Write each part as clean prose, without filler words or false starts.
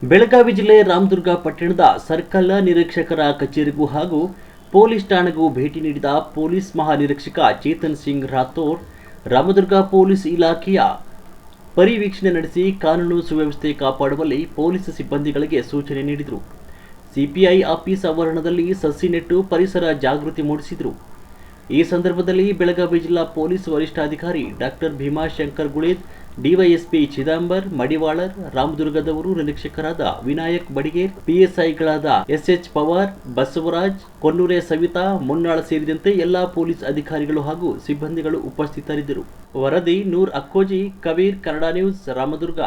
ಬೆಳಗಾವಿ ಜಿಲ್ಲೆ ರಾಮದುರ್ಗ ಪಟ್ಟಣದ ಸರ್ಕಲ್ ನಿರೀಕ್ಷಕರ ಕಚೇರಿಗೂ ಹಾಗೂ ಪೊಲೀಸ್ ಠಾಣೆಗೂ ಭೇಟಿ ನೀಡಿದ ಪೊಲೀಸ್ ಮಹಾನಿರೀಕ್ಷಕ ಚೇತನ್ ಸಿಂಗ್ ರಾಥೋಡ್ ರಾಮದುರ್ಗ ಪೊಲೀಸ್ ಇಲಾಖೆಯ ಪರಿವೀಕ್ಷಣೆ ನಡೆಸಿ ಕಾನೂನು ಸುವ್ಯವಸ್ಥೆ ಕಾಪಾಡುವಲ್ಲಿ ಪೊಲೀಸ್ ಸಿಬ್ಬಂದಿಗಳಿಗೆ ಸೂಚನೆ ನೀಡಿದರು. ಸಿಪಿಐ ಆಫೀಸ್ ಆವರಣದಲ್ಲಿ ಸಸಿ ನೆಟ್ಟು ಪರಿಸರ ಜಾಗೃತಿ ಮೂಡಿಸಿದರು. ಈ ಸಂದರ್ಭದಲ್ಲಿ ಬೆಳಗಾವಿ ಜಿಲ್ಲಾ ಪೊಲೀಸ್ ವರಿಷ್ಠಾಧಿಕಾರಿ ಡಾಕ್ಟರ್ ಭೀಮಾಶಂಕರ್ ಗುಳೇದ್, ಡಿವೈಎಸ್ಪಿ ಚಿದಂಬರ್ ಮಡಿವಾಳರ್, ರಾಮದುರ್ಗದವರು ನಿರೀಕ್ಷಕರಾದ ವಿನಾಯಕ್ ಬಡಿಗೇರ್, ಪಿಎಸ್ಐಗಳಾದ ಎಸ್ಎಚ್ ಪವಾರ್, ಬಸವರಾಜ್, ಕೊನ್ನೂರೆ ಸವಿತಾ, ಮುನ್ನಾಳ ಸೇರಿದಂತೆ ಎಲ್ಲಾ ಪೊಲೀಸ್ ಅಧಿಕಾರಿಗಳು ಹಾಗೂ ಸಿಬ್ಬಂದಿಗಳು ಉಪಸ್ಥಿತರಿದ್ದರು. ವರದಿ Noor Akkoji, Kabir, Kannada news, Ramadurga.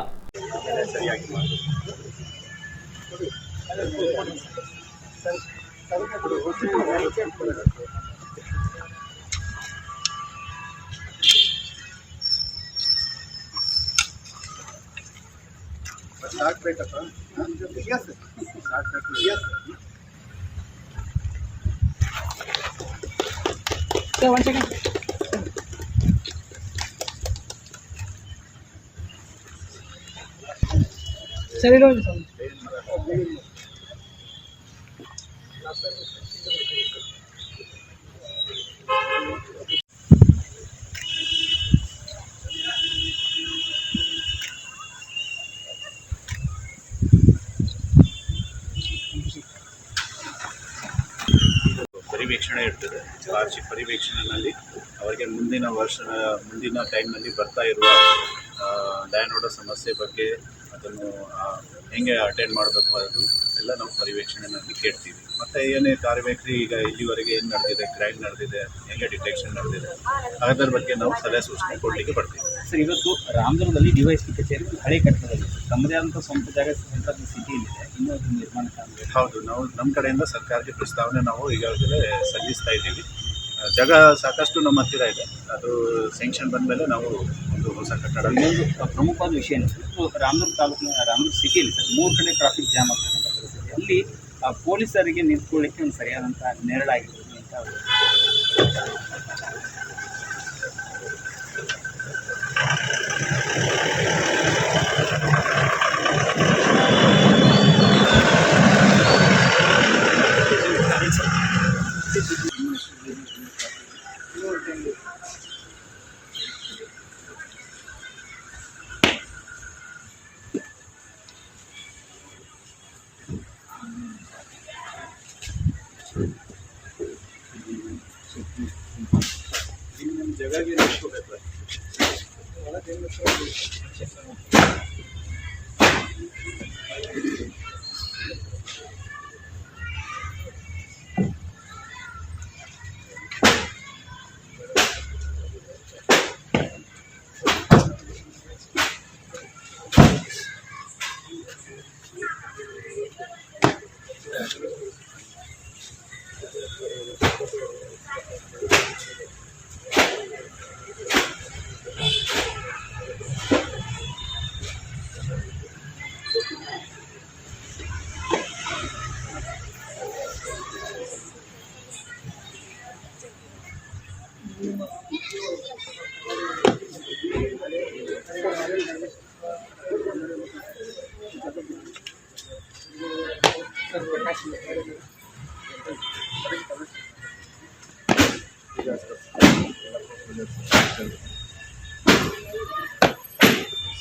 One second. Sir, ಪರಿವೀಕ್ಷಣೆ ಇರ್ತದೆ. ವಾರ್ಷಿಕ ಪರಿವೀಕ್ಷಣೆಯಲ್ಲಿ ಅವರಿಗೆ ಮುಂದಿನ ಟೈಮ್ನಲ್ಲಿ ಬರ್ತಾ ಇರುವ ಲ್ಯಾಂಡ್ ಸಮಸ್ಯೆ ಬಗ್ಗೆ ಅದನ್ನು ಹೆಂಗೆ ಅಟೆಂಡ್ ಮಾಡಬೇಕು ಅದು ಎಲ್ಲ ನಾವು ಪರಿವೀಕ್ಷಣೆಯಲ್ಲಿ ಕೇಳ್ತೀವಿ. ಮತ್ತು ಏನೇ ಕಾರ್ಯಬೇಕ್ರಿ ಈಗ ಇಲ್ಲಿವರೆಗೆ ಏನು ನಡೆದಿದೆ, ಕ್ರೈಮ್ ನಡೆದಿದೆ, ಹೆಂಗೆ ಡಿಟೆಕ್ಷನ್ ನಡೆದಿದೆ ಅದರ ಬಗ್ಗೆ ನಾವು ಸಲಹೆ ಸೂಚನೆ ಕೊಡಲಿಕ್ಕೆ ಬರ್ತೀವಿ. ಸರ್, ಇವತ್ತು ರಾಮದುರ್ಗದಲ್ಲಿ ಡಿವೈಎಸ್ಪಿ ಕಚೇರಿ ಹಳೆ ಕಟ್ಟಡದಲ್ಲಿ ತಮ್ಮದೇ ಆದಂಥ ಸ್ವಂತ ಜಾಗ ಸೆಂಟ್ರಲ್ ಸಿಟಿಯಲ್ಲಿದೆ, ಇನ್ನೂ ನಿರ್ಮಾಣ ಕಾಣಬೇಕು. ಹೌದು, ನಾವು ನಮ್ಮ ಕಡೆಯಿಂದ ಸರ್ಕಾರಕ್ಕೆ ಪ್ರಸ್ತಾವನೆ ನಾವು ಈಗಾಗಲೇ ಸಲ್ಲಿಸ್ತಾ ಇದ್ದೀವಿ. ಜಾಗ ಸಾಕಷ್ಟು ನಮ್ಮ ಹತ್ತಿರ ಇದೆ. ಅದು ಸ್ಯಾಂಕ್ಷನ್ ಬಂದ ಮೇಲೆ ನಾವು ಒಂದು ಹೊಸ ಕಟ್ಟಡ. ಇನ್ನೊಂದು ಪ್ರಮುಖವಾದ ವಿಷಯ ಏನು ಸರ್, ರಾಮದುರ್ಗ ತಾಲೂಕಿನ ರಾಮದುರ್ಗ ಸಿಟಿಯಲ್ಲಿ ಸರ್ 3 ಕಡೆ ಟ್ರಾಫಿಕ್ ಜಾಮ್ ಆಗ್ತಕ್ಕಂಥ ಪರಿಸ್ಥಿತಿ. ಅಲ್ಲಿ ಪೊಲೀಸರಿಗೆ ನಿಂತ್ಕೊಳ್ಳಿಕ್ಕೆ ಒಂದು ಸರಿಯಾದಂಥ ನೆರಳಾಗಿರ್ಬೋದು ಅಂತ ಜಗಗೆ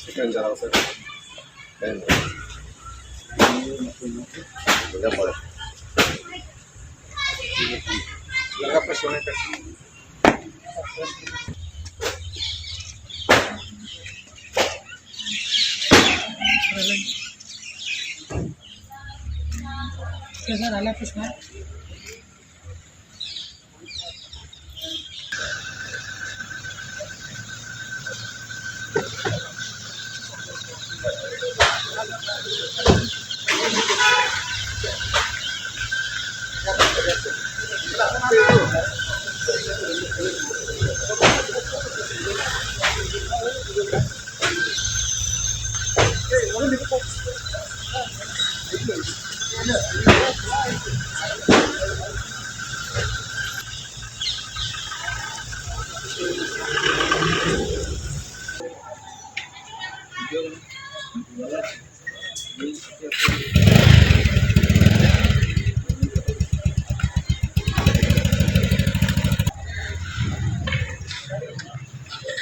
सेकंड जरा सर लगा प्रश्न है सर आला प्रश्न